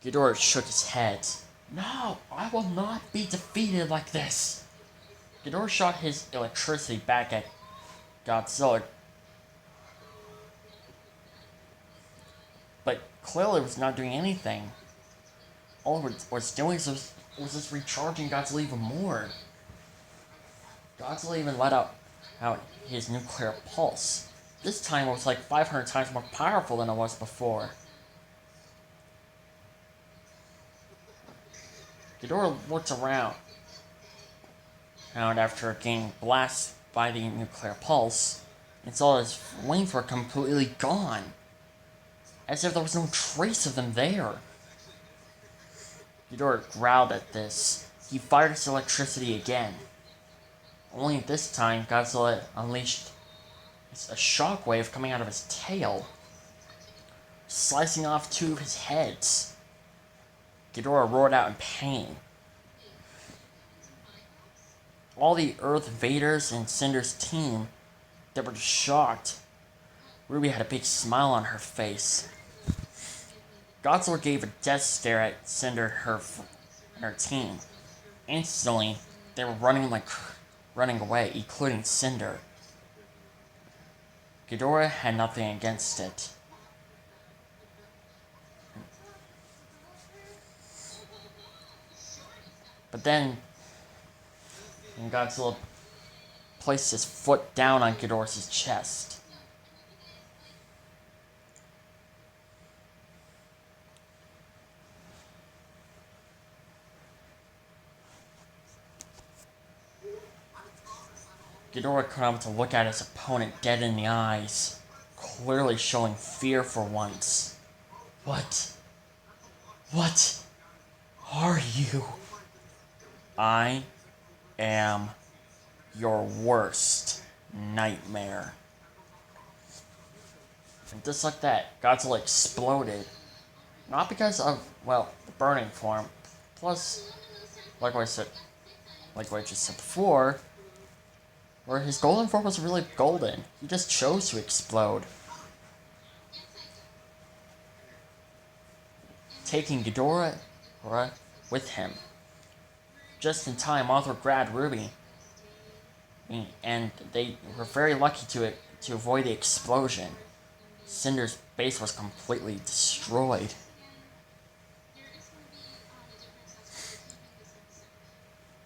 Ghidorah shook his head. No, I will not be defeated like this. Ghidorah shot his electricity back at Godzilla, but clearly was not doing anything. All it was doing was just recharging Godzilla even more. Godzilla even let out his nuclear pulse. This time it was like 500 times more powerful than it was before. Ghidorah looked around, and after getting blasted by the nuclear pulse, and saw his wings were completely gone, as if there was no trace of them there. Ghidorah growled at this. He fired his electricity again. Only this time, Godzilla unleashed a shockwave coming out of his tail, slicing off two of his heads. Ghidorah roared out in pain. All the Earth Vaders and Cinder's team that were just shocked. Ruby had a big smile on her face. Godzilla gave a death stare at Cinder and her team. Instantly, they were running away, including Cinder. Ghidorah had nothing against it. But then, when Godzilla placed his foot down on Ghidorah's chest, Ghidorah couldn't help to look at his opponent dead in the eyes, clearly showing fear for once. What are you? I am your worst nightmare. And just like that, Godzilla exploded. Not because of, well, the burning form. Plus, like I just said before, where his golden form was really golden. He just chose to explode. Taking Ghidorah with him. Just in time, Mothra grabbed Ruby. And they were very lucky to avoid the explosion. Cinder's base was completely destroyed.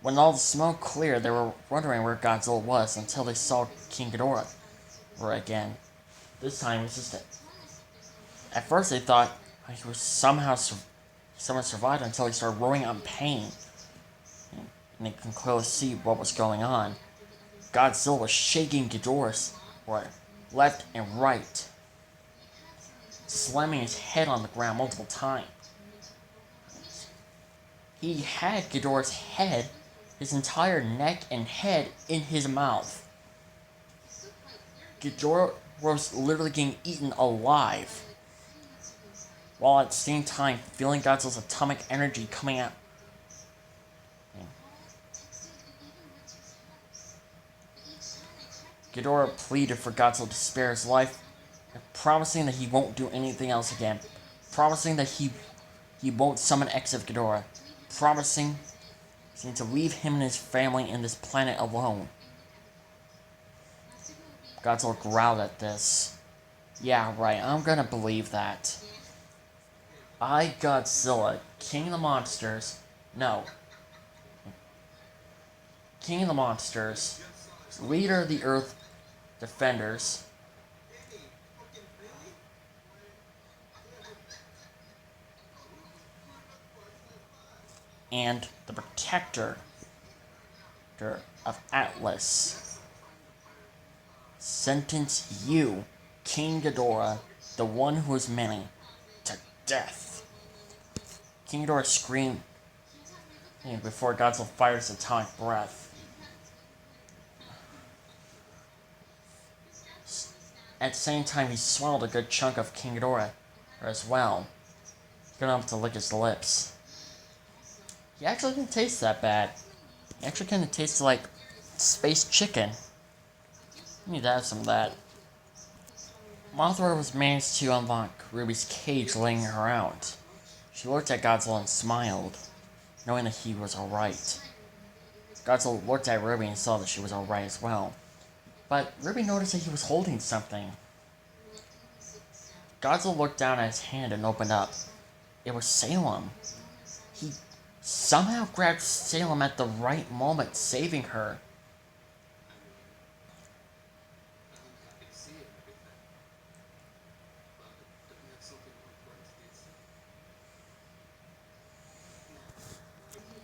When all the smoke cleared, they were wondering where Godzilla was until they saw King Ghidorah again. This time, it was just at first they thought he was somehow survived until he started roaring out in pain. And they could clearly see what was going on. Godzilla was shaking Ghidorah left and right, slamming his head on the ground multiple times. He had Ghidorah's head, his entire neck and head, in his mouth. Ghidorah was literally getting eaten alive, while at the same time feeling Godzilla's atomic energy coming out. Ghidorah pleaded for Godzilla to spare his life, promising that he won't do anything else again, promising that he won't summon X of Ghidorah, promising to leave him and his family in this planet alone. Godzilla growled at this. Yeah, right, I'm gonna believe that. I, Godzilla, King of the Monsters, King of the Monsters, leader of the Earth Defenders, and the protector of Atlas, sentence you, King Ghidorah, the one who is many, to death. King Ghidorah screamed before Godzilla fired his atomic breath. At the same time, he swallowed a good chunk of King Ghidorah as well. He couldn't help to lick his lips. He actually didn't taste that bad. He actually kind of tasted like space chicken. I need to have some of that. Mothra was managed to unlock Ruby's cage, laying her out. She looked at Godzilla and smiled, knowing that he was alright. Godzilla looked at Ruby and saw that she was alright as well. But Ruby noticed that he was holding something. Godzilla looked down at his hand and opened up. It was Salem. He somehow grabbed Salem at the right moment, saving her.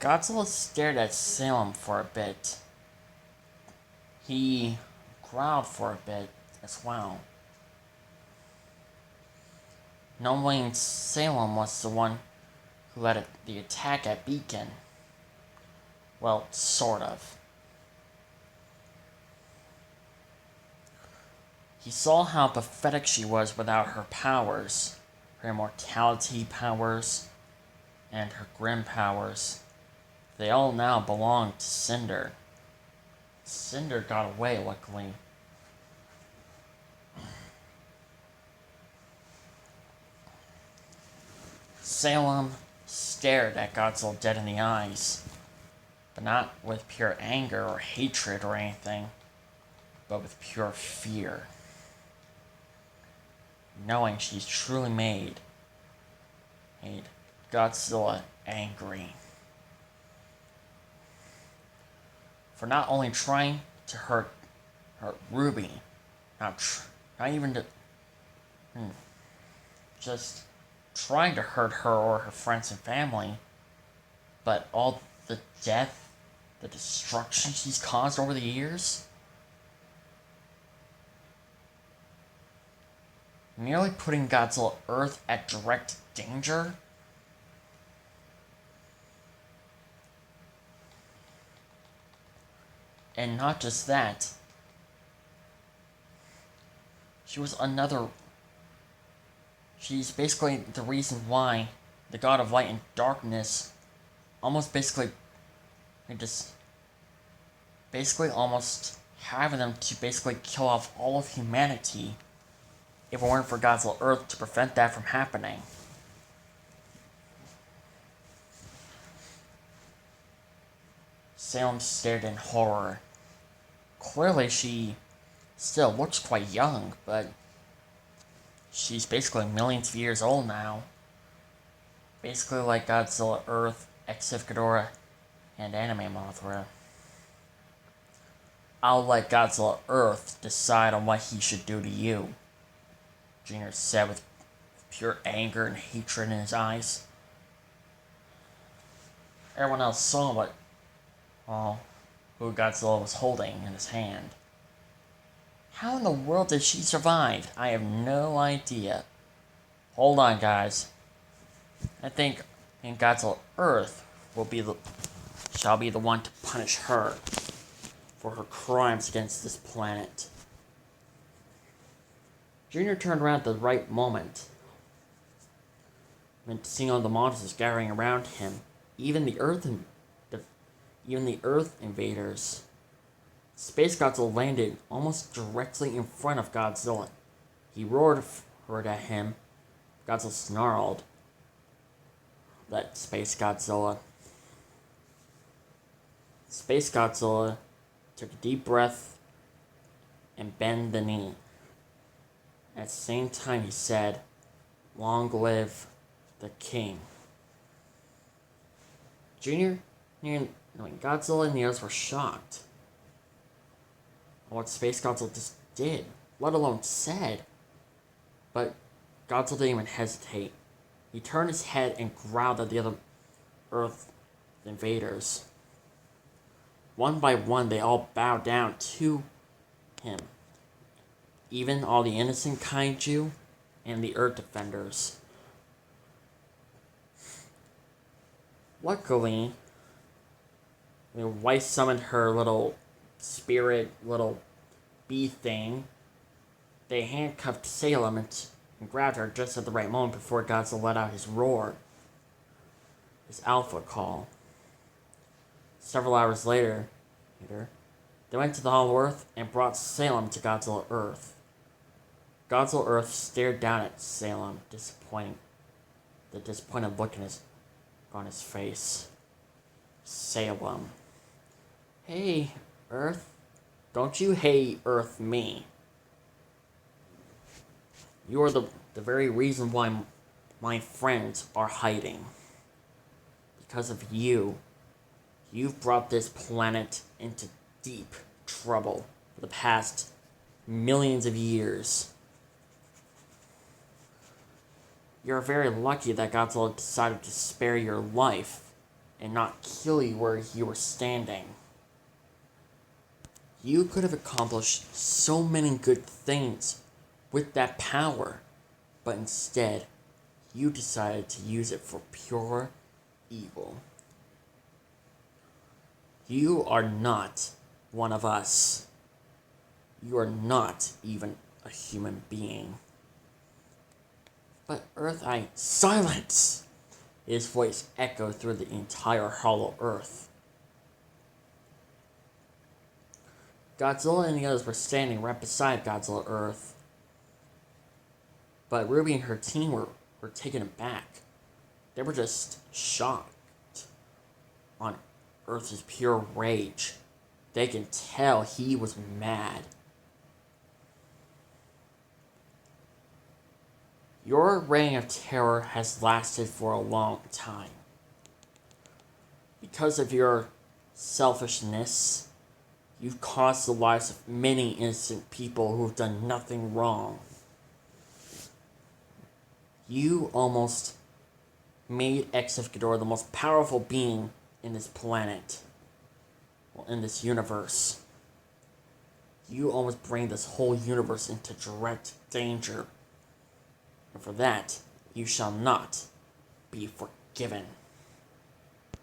Godzilla stared at Salem for a bit. He growled for a bit as well. Knowing Salem was the one who led the attack at Beacon. Well, sort of. He saw how pathetic she was without her powers, her immortality powers, and her grim powers. They all now belonged to Cinder. Cinder got away, luckily. Salem stared at Godzilla dead in the eyes, but not with pure anger or hatred or anything, but with pure fear. Knowing she's truly made Godzilla angry. For not only trying to hurt Ruby, not even to, just trying to hurt her or her friends and family, but all the death, the destruction she's caused over the years. Nearly putting Godzilla Earth at direct danger. And not just that, she's basically the reason why the God of Light and Darkness almost basically almost having them to basically kill off all of humanity if it weren't for Godzilla Earth to prevent that from happening. Salem stared in horror. Clearly she still looks quite young, but she's basically millions of years old now. Basically like Godzilla Earth, Exif Ghidorah, and Anime Mothra. I'll let Godzilla Earth decide on what he should do to you, Junior said with pure anger and hatred in his eyes. Everyone else saw who Godzilla was holding in his hand. How in the world did she survive? I have no idea. Hold on, guys. I think Godzilla Earth shall be the one to punish her for her crimes against this planet. Junior turned around at the right moment. When seeing all the monsters gathering around him, even the Earth invaders. Space Godzilla landed almost directly in front of Godzilla. He roared at him. Godzilla snarled. That Space Godzilla. Space Godzilla took a deep breath and bent the knee. At the same time, he said, "Long live the king." Junior, Godzilla and the others were shocked at what Space Godzilla just did, let alone said. But Godzilla didn't even hesitate. He turned his head and growled at the other Earth invaders. One by one, they all bowed down to him. Even all the innocent kaiju and the Earth defenders. Luckily, Wife summoned her little spirit, little bee thing. They handcuffed Salem and grabbed her just at the right moment before Godzilla let out his roar. His alpha call. Several hours later, they went to the Hollow Earth and brought Salem to Godzilla Earth. Godzilla Earth stared down at Salem, disappointed. the disappointed look on his face. Salem. Hey, Earth. Don't you hate Earth me. You are the very reason why my friends are hiding. Because of you. You've brought this planet into deep trouble for the past millions of years. You're very lucky that Godzilla decided to spare your life and not kill you where you were standing. You could have accomplished so many good things with that power, but instead, you decided to use it for pure evil. You are not one of us. You are not even a human being. But silence! His voice echoed through the entire hollow earth. Godzilla and the others were standing right beside Godzilla Earth. But Ruby and her team were taken aback. They were just shocked on Earth's pure rage. They can tell he was mad. Your reign of terror has lasted for a long time. Because of your selfishness, you've caused the lives of many innocent people who've done nothing wrong. You almost made Exif Ghidorah the most powerful being in this planet. Well, in this universe. You almost bring this whole universe into direct danger. And for that, you shall not be forgiven.